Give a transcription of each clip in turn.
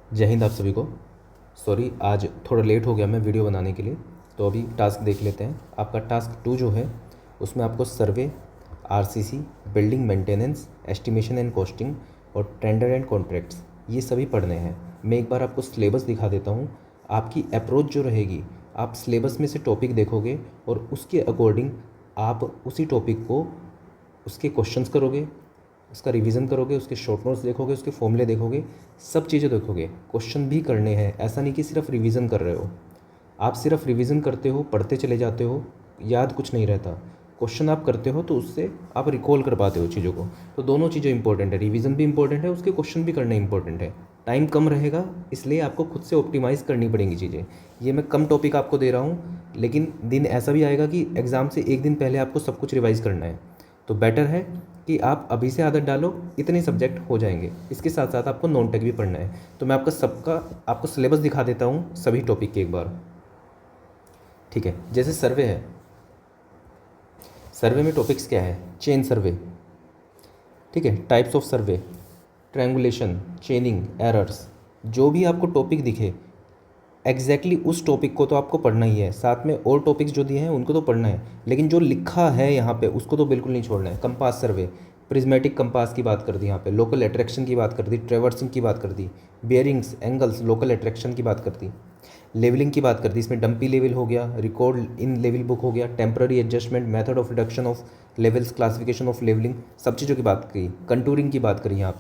जय हिंद आप सभी को। सॉरी आज थोड़ा लेट हो गया मैं वीडियो बनाने के लिए। तो अभी टास्क देख लेते हैं। आपका टास्क 2 जो है उसमें आपको survey, RCC, building maintenance, estimation and costing और टेंडर एंड कॉन्ट्रैक्ट्स ये सभी पढ़ने हैं। मैं एक बार आपको सिलेबस दिखा देता हूँ। आपकी अप्रोच जो रहेगी, आप सिलेबस में से टॉपिक देखोगे और उसके अकॉर्डिंग आप उसी टॉपिक को, उसके क्वेश्चंस करोगे, उसका रिवीजन करोगे, उसके शॉर्ट नोट्स देखोगे, उसके फॉर्मूले देखोगे, सब चीज़ें देखोगे। क्वेश्चन भी करने हैं, ऐसा नहीं कि सिर्फ रिवीजन कर रहे हो। आप सिर्फ रिवीजन करते हो, पढ़ते चले जाते हो, याद कुछ नहीं रहता। क्वेश्चन आप करते हो तो उससे आप रिकॉल कर पाते हो चीज़ों को। तो दोनों चीज़ें इंपॉर्टेंट है, रिवीजन भी इंपॉर्टेंट है, उसके क्वेश्चन भी करने इंपॉर्टेंट है। टाइम कम रहेगा इसलिए आपको खुद से ऑप्टिमाइज़ करनी पड़ेंगी चीज़ें। ये मैं कम टॉपिक आपको दे रहा हूँ, लेकिन दिन ऐसा भी आएगा कि एग्ज़ाम से एक दिन पहले आपको सब कुछ रिवाइज़ करना है। तो बेटर है कि आप अभी से आदत डालो, इतने सब्जेक्ट हो जाएंगे। इसके साथ साथ आपको नॉन टेक भी पढ़ना है। तो मैं आपको सिलेबस दिखा देता हूँ सभी टॉपिक के एक बार। ठीक है, जैसे सर्वे है, सर्वे में टॉपिक्स क्या है? चेन सर्वे, ठीक है, types of survey, triangulation, चेनिंग, errors. जो भी आपको टॉपिक दिखे एग्जैक्टली उस टॉपिक को तो आपको पढ़ना ही है। साथ में और टॉपिक्स जो दिए हैं उनको तो पढ़ना है, लेकिन जो लिखा है यहाँ पे उसको तो बिल्कुल नहीं छोड़ना है। कंपास सर्वे, प्रिज्मेटिक कंपास की बात कर दी, यहाँ पे लोकल अट्रैक्शन की बात कर दी, ट्रेवर्सिंग की बात कर दी, बियरिंग्स, एंगल्स, लोकल अट्रैक्शन की बात कर दी, लेवलिंग की बात कर दी। इसमें डंपी लेवल हो गया, रिकॉर्ड इन लेवल बुक हो गया, temporary adjustment, method of reduction of levels, classification of levelling, सब चीज़ों की बात करी। कंटूरिंग की बात करी, यहाँ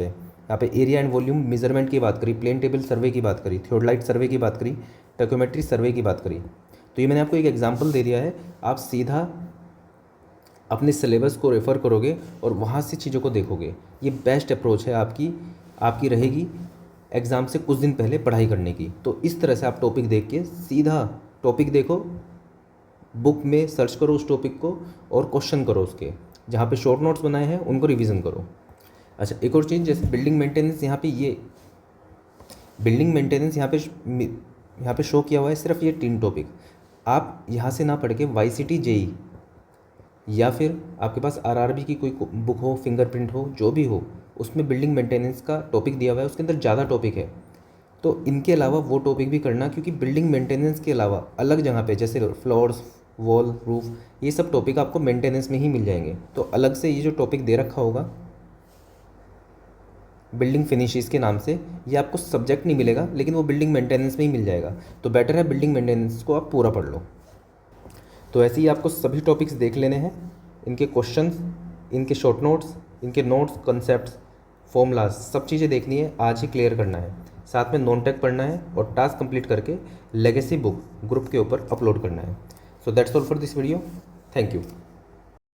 पे एरिया एंड वॉल्यूम मेजरमेंट की बात करी, प्लेन टेबल सर्वे की बात करी, थियोडलाइट सर्वे की बात करी, टैकोमेट्री सर्वे की बात करी। तो ये मैंने आपको एक एग्जांपल दे दिया है, आप सीधा अपने सिलेबस को रेफ़र करोगे और वहाँ से चीज़ों को देखोगे। ये बेस्ट अप्रोच है आपकी रहेगी एग्ज़ाम से कुछ दिन पहले पढ़ाई करने की। तो इस तरह से आप टॉपिक देख के सीधा टॉपिक देखो, बुक में सर्च करो उस टॉपिक को और क्वेश्चन करो उसके। जहाँ पे शॉर्ट नोट्स बनाए हैं उनको रिवीजन करो। अच्छा, एक और चीज़, जैसे बिल्डिंग मेंटेनेंस, यहाँ पे ये बिल्डिंग मेंटेनेंस यहाँ पे शो किया हुआ है सिर्फ ये 3 टॉपिक। आप यहाँ से ना पढ़ के वाईसीटी जेई या फिर आपके पास आरआरबी की कोई बुक हो, फिंगरप्रिंट हो, जो भी हो, उसमें बिल्डिंग मेंटेनेंस का टॉपिक दिया हुआ है, उसके अंदर ज़्यादा टॉपिक है। तो इनके अलावा वो टॉपिक भी करना, क्योंकि बिल्डिंग मेंटेनेंस के अलावा अलग जगह पे जैसे फ्लोर्स, वॉल, रूफ, ये सब टॉपिक आपको मेंटेनेंस में ही मिल जाएंगे। तो अलग से ये जो टॉपिक दे रखा होगा बिल्डिंग फिनिशिस के नाम से, ये आपको सब्जेक्ट नहीं मिलेगा, लेकिन वो बिल्डिंग मेंटेनेंस में ही मिल जाएगा। तो बेटर है बिल्डिंग मेंटेनेंस को आप पूरा पढ़ लो। तो ऐसे ही आपको सभी टॉपिक्स देख लेने हैं, इनके क्वेश्चंस, इनके शॉर्ट नोट्स, इनके नोट्स, कॉन्सेप्ट्स, फॉर्मूलाज, सब चीज़ें देखनी है, आज ही क्लियर करना है। साथ में नॉन टेक पढ़ना है और टास्क कंप्लीट करके लेगेसी बुक ग्रुप के ऊपर अपलोड करना है। So that's all for this video. Thank you.